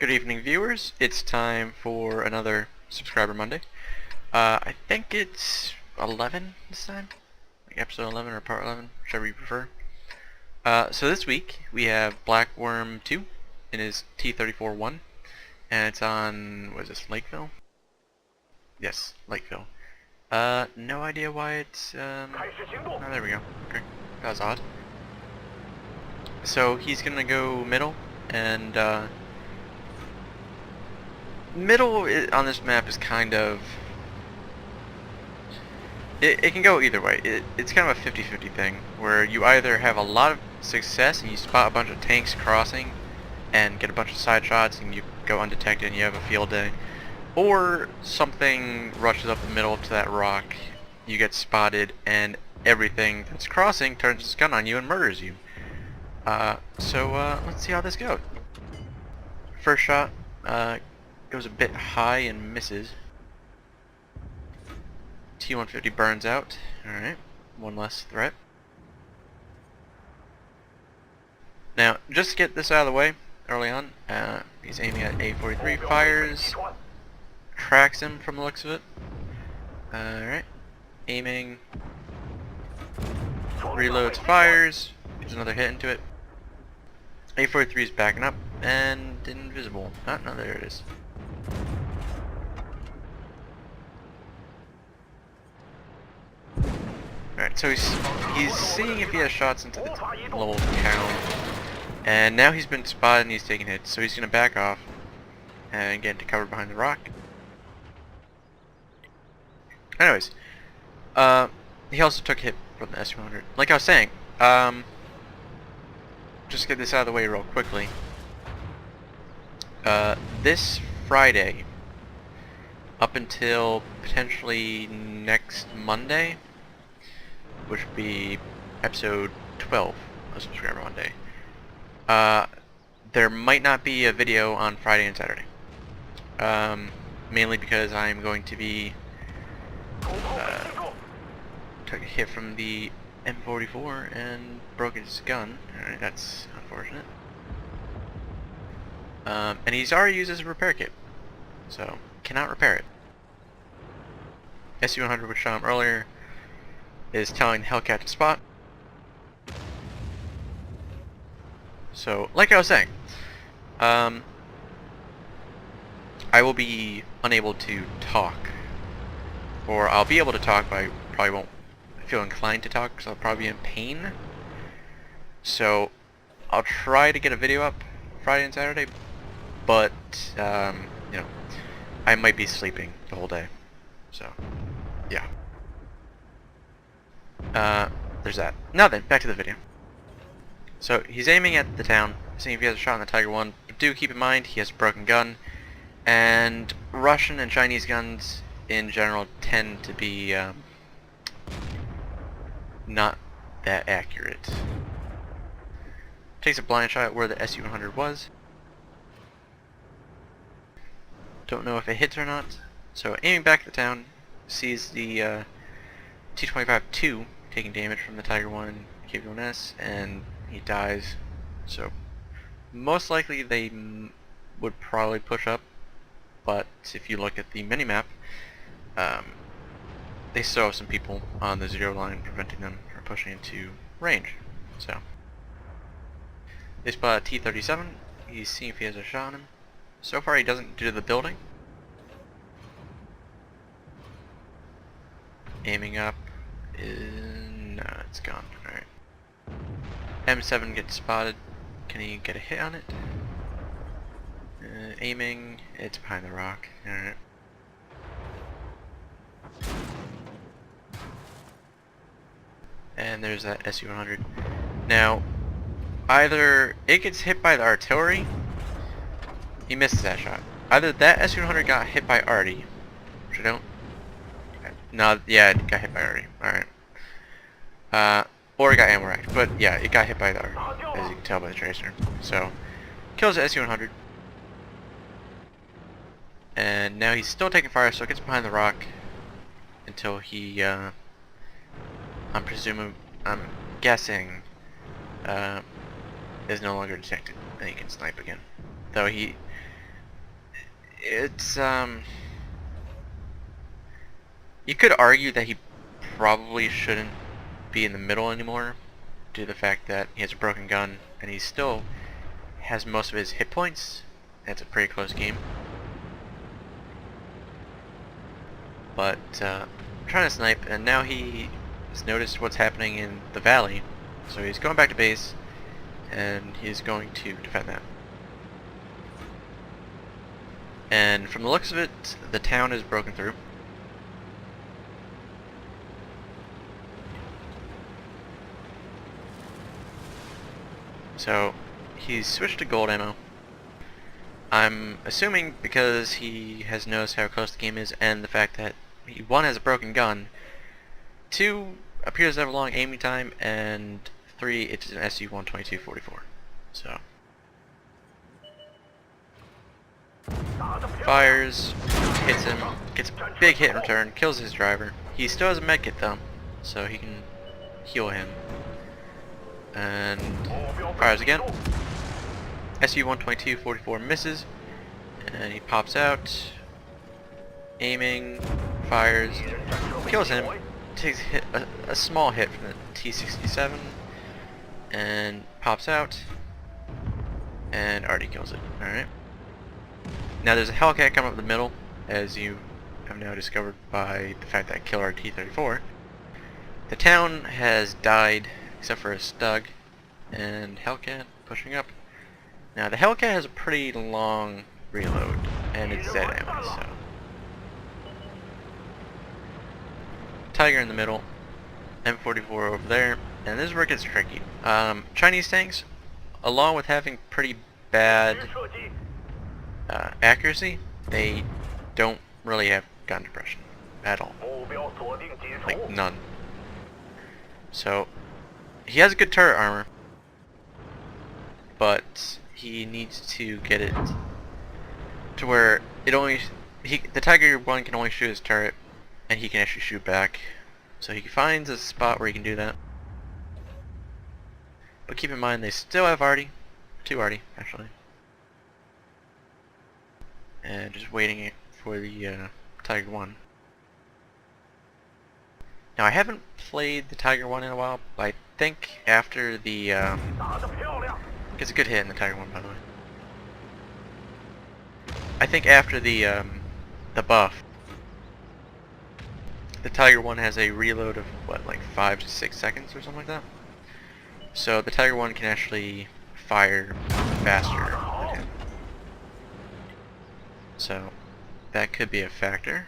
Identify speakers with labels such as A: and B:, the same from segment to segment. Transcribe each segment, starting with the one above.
A: Good evening, viewers. It's time for another Subscriber Monday. I think it's 11 this time? Like episode 11 or part 11, whichever you prefer. So this week, we have Blackworm 2 in his T-34-1. And it's on, what is this, Lakeville? Yes, Lakeville. No idea why it's, oh, there we go. Okay, that was odd. So he's gonna go middle, and, middle on this map is kind of... It can go either way. It's kind of a 50-50 thing, where you either have a lot of success and you spot a bunch of tanks crossing and get a bunch of side shots and you go undetected and you have a field day, or something rushes up the middle to that rock, you get spotted, and everything that's crossing turns its gun on you and murders you. So let's see how this goes. First shot, goes a bit high and misses. T-150 burns out. Alright, one less threat. Now, just to get this out of the way, early on, he's aiming at A43, fires, tracks him from the looks of it. Alright, aiming, reloads, fires, gets another hit into it. A43 is backing up, and invisible. Oh, no, there it is. Alright, so he's seeing if he has shots into the little town, and now he's been spotted and he's taking hits, so he's going to back off and get into cover behind the rock. Anyways, he also took a hit from the S-100. Like I was saying, just get this out of the way real quickly. This Friday, up until potentially next Monday, which would be episode 12 of Subscriber Monday, there might not be a video on Friday and Saturday. Mainly because I'm going to be took a hit from the M44 and broke his gun. Alright, that's unfortunate. And he's already used his repair kit, so cannot repair it. SU-100, which shot him earlier, is telling Hellcat to spot. So, like I was saying, I will be unable to talk, or I'll be able to talk, but I probably won't feel inclined to talk because I'll probably be in pain. So, I'll try to get a video up Friday and Saturday, but, you know, I might be sleeping the whole day, so, yeah. There's that. Now then, back to the video. So, he's aiming at the town, seeing if he has a shot on the Tiger 1, but do keep in mind he has a broken gun, and Russian and Chinese guns in general tend to be, not that accurate. Takes a blind shot at where the SU-100 was. Don't know if it hits or not. So aiming back at the town, sees the T-25-2 taking damage from the Tiger 1 KV-1S, and he dies. So most likely they would probably push up, but if you look at the minimap, they still have some people on the zero line preventing them from pushing into range. So they spot a T-37. He's seeing if he has a shot on him. So far he doesn't due to the building. Aiming up no, it's gone. Alright. M7 gets spotted. Can he get a hit on it? Aiming, it's behind the rock. Alright. And there's that SU-100. Now, either it gets hit by the artillery, he misses that shot. Either that SU-100 got hit by arty, which I don't... No, yeah, it got hit by arty. Alright. Or it got ammo racked, but yeah, it got hit by the arty, as you can tell by the tracer. So, kills the SU-100. And now he's still taking fire, so it gets behind the rock until he, I'm guessing, is no longer detected, and he can snipe again. Though he It's you could argue that he probably shouldn't be in the middle anymore due to the fact that he has a broken gun and he still has most of his hit points. It's a pretty close game. But I'm trying to snipe, and now he has noticed what's happening in the valley, so he's going back to base and he's going to defend that. And from the looks of it, the town is broken through. So he's switched to gold ammo. I'm assuming because he has noticed how close the game is and the fact that he, one, has a broken gun, two, appears to have a long aiming time, and three, it's an SU-122-44. So fires, hits him, gets a big hit in return, kills his driver. He still has a medkit though, so he can heal him. And fires again. SU-122-44 misses, and he pops out, aiming, fires, kills him, takes a small hit from the T-67, and pops out, and already kills it. Alright. Now there's a Hellcat coming up the middle, as you have now discovered by the fact that I killed our T-34. The town has died, except for a Stug, and Hellcat pushing up. Now the Hellcat has a pretty long reload, and it's dead ammo, so. Tiger in the middle, M44 over there, and this is where it gets tricky. Chinese tanks, along with having pretty bad accuracy, they don't really have gun depression at all. Like, none. So, he has good turret armor, but he needs to get it to where it only the Tiger 1 can only shoot his turret, and he can actually shoot back. So he finds a spot where he can do that. But keep in mind they still have Arty, 2 Arty actually, and just waiting for the Tiger 1. Now I haven't played the Tiger 1 in a while, but I think after the gets a good hit in the Tiger 1, by the way. I think after the buff, the Tiger 1 has a reload of what, like 5 to 6 seconds or something like that. So the Tiger 1 can actually fire faster than him. So that could be a factor.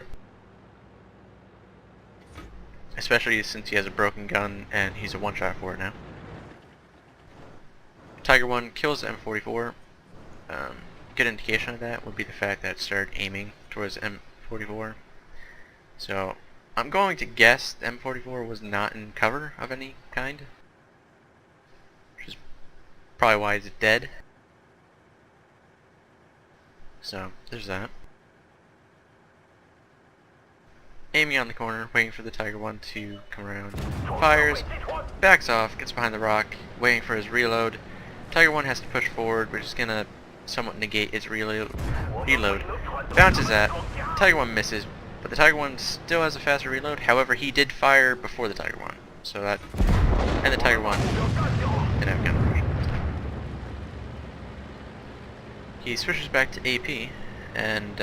A: Especially since he has a broken gun and he's a one-shot for it now. Tiger 1 kills the M44. Good indication of that would be the fact that it started aiming towards M44. So I'm going to guess the M44 was not in cover of any kind, which is probably why it's dead. So there's that. Aiming on the corner, waiting for the Tiger 1 to come around. Fires, backs off, gets behind the rock, waiting for his reload. Tiger 1 has to push forward, which is gonna somewhat negate its reload. Bounces at, Tiger 1 misses, but the Tiger 1 still has a faster reload. However, he did fire before the Tiger 1, so that, and the Tiger 1 didn't have gun depression. He switches back to AP, and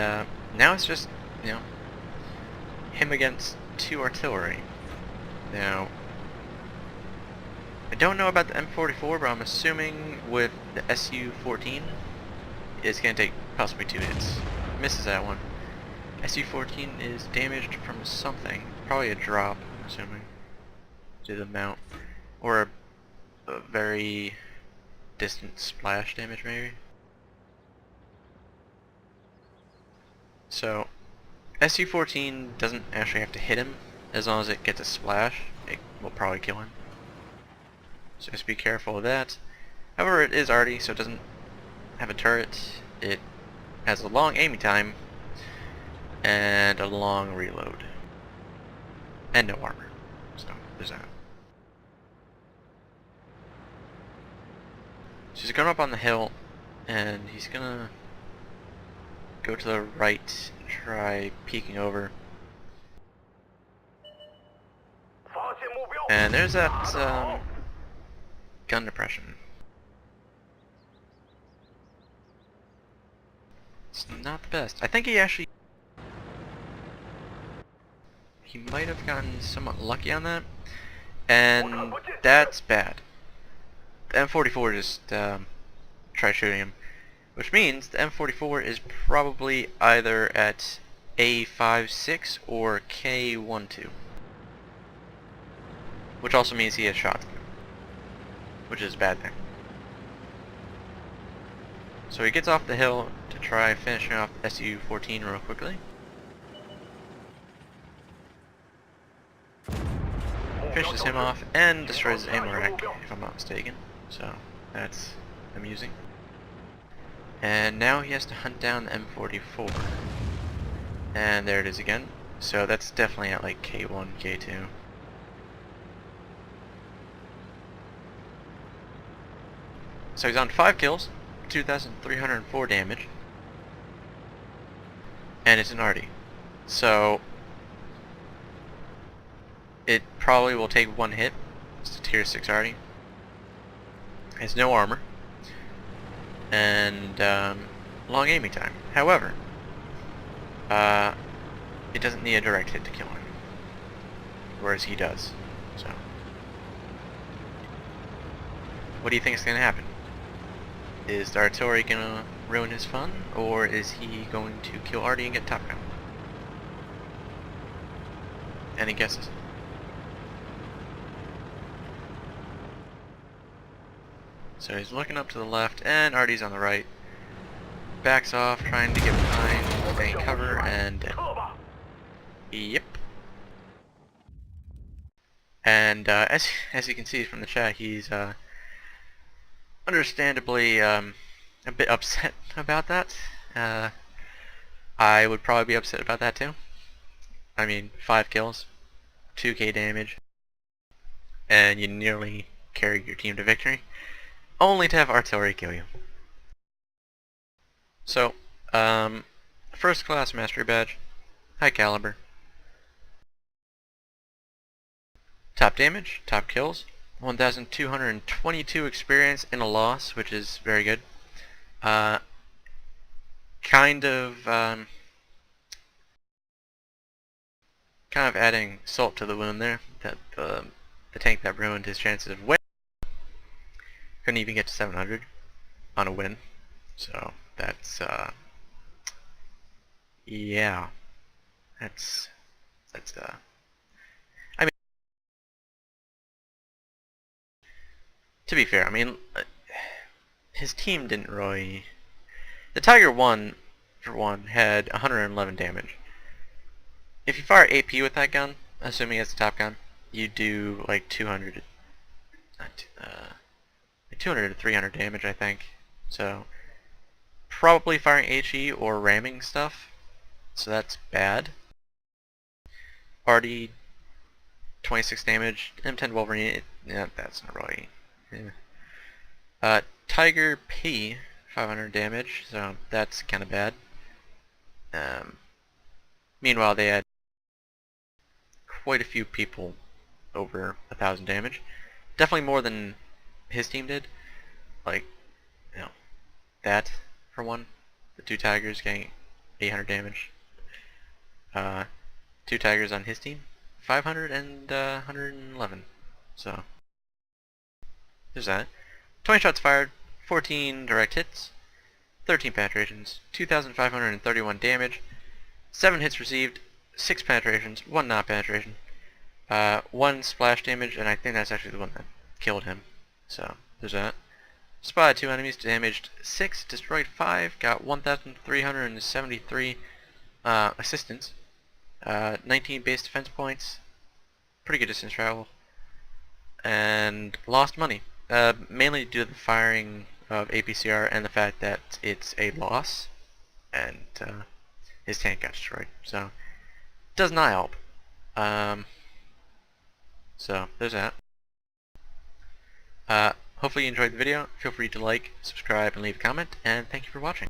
A: now it's just, you know, him against 2 artillery. Now, I don't know about the M44, but I'm assuming with the SU-14, it's going to take possibly 2 hits. Misses that one. SU-14 is damaged from something. Probably a drop, I'm assuming, to the mount. Or a very distant splash damage, maybe. So, SU-14 doesn't actually have to hit him. As long as it gets a splash, it will probably kill him. So just be careful of that. However, it is arty, so it doesn't have a turret. It has a long aiming time and a long reload. And no armor. So there's that. So he's going up on the hill, and he's gonna go to the right, try peeking over. And there's that gun depression. It's not the best. I think he might have gotten somewhat lucky on that, and that's bad. The M44 just tried shooting him, which means the M44 is probably either at A56 or K12, which also means he has shots, which is a bad thing. So he gets off the hill to try finishing off SU-14 real quickly. Finishes him off and destroys his ammo rack, if I'm not mistaken. So that's amusing. And now he has to hunt down the M44. And there it is again. So that's definitely at like K1, K2. So he's on 5 kills, 2,304 damage. And it's an arty. So it probably will take 1 hit. It's a tier 6 arty. Has no armor. And long aiming time. However, it doesn't need a direct hit to kill him. Whereas he does. So what do you think is going to happen? Is the artillery going to ruin his fun? Or is he going to kill arty and get top gun? Any guesses? So he's looking up to the left, and arty's on the right. Backs off, trying to get behind, getting cover, and dead. Yep. And as you can see from the chat, he's understandably a bit upset about that. I would probably be upset about that too. I mean, 5 kills, 2k damage, and you nearly carried your team to victory, only to have artillery kill you. So, first class mastery badge, high caliber, top damage, top kills, 1,222 experience in a loss, which is very good. Kind of adding salt to the wound there, that the tank that ruined his chances of winning couldn't even get to 700 on a win. So that's yeah, that's I mean, to be fair, I mean, his team didn't really. The Tiger 1, for one, had 111 damage. If you fire AP with that gun, assuming it's a top gun, you do like 200 to 300 damage, I think. So probably firing HE or ramming stuff, so that's bad. Arty, 26 damage, M10 Wolverine, yeah, that's not really. Yeah. Tiger P, 500 damage, so that's kind of bad. Meanwhile, they had quite a few people over 1,000 damage. Definitely more than his team did. Like, you know, that for one. The 2 Tigers getting 800 damage. 2 Tigers on his team, 500 and 111. So there's that. 20 shots fired, 14 direct hits, 13 penetrations, 2,531 damage, 7 hits received, 6 penetrations, 1 not penetration, 1 splash damage, and I think that's actually the one that killed him. So there's that. Spotted 2 enemies, damaged 6, destroyed 5, got 1,373 assistance, 19 base defense points, pretty good distance travel, and lost money. Mainly due to the firing of APCR and the fact that it's a loss, and his tank got destroyed. So, does not help. So, there's that. Hopefully you enjoyed the video. Feel free to like, subscribe, and leave a comment, and thank you for watching.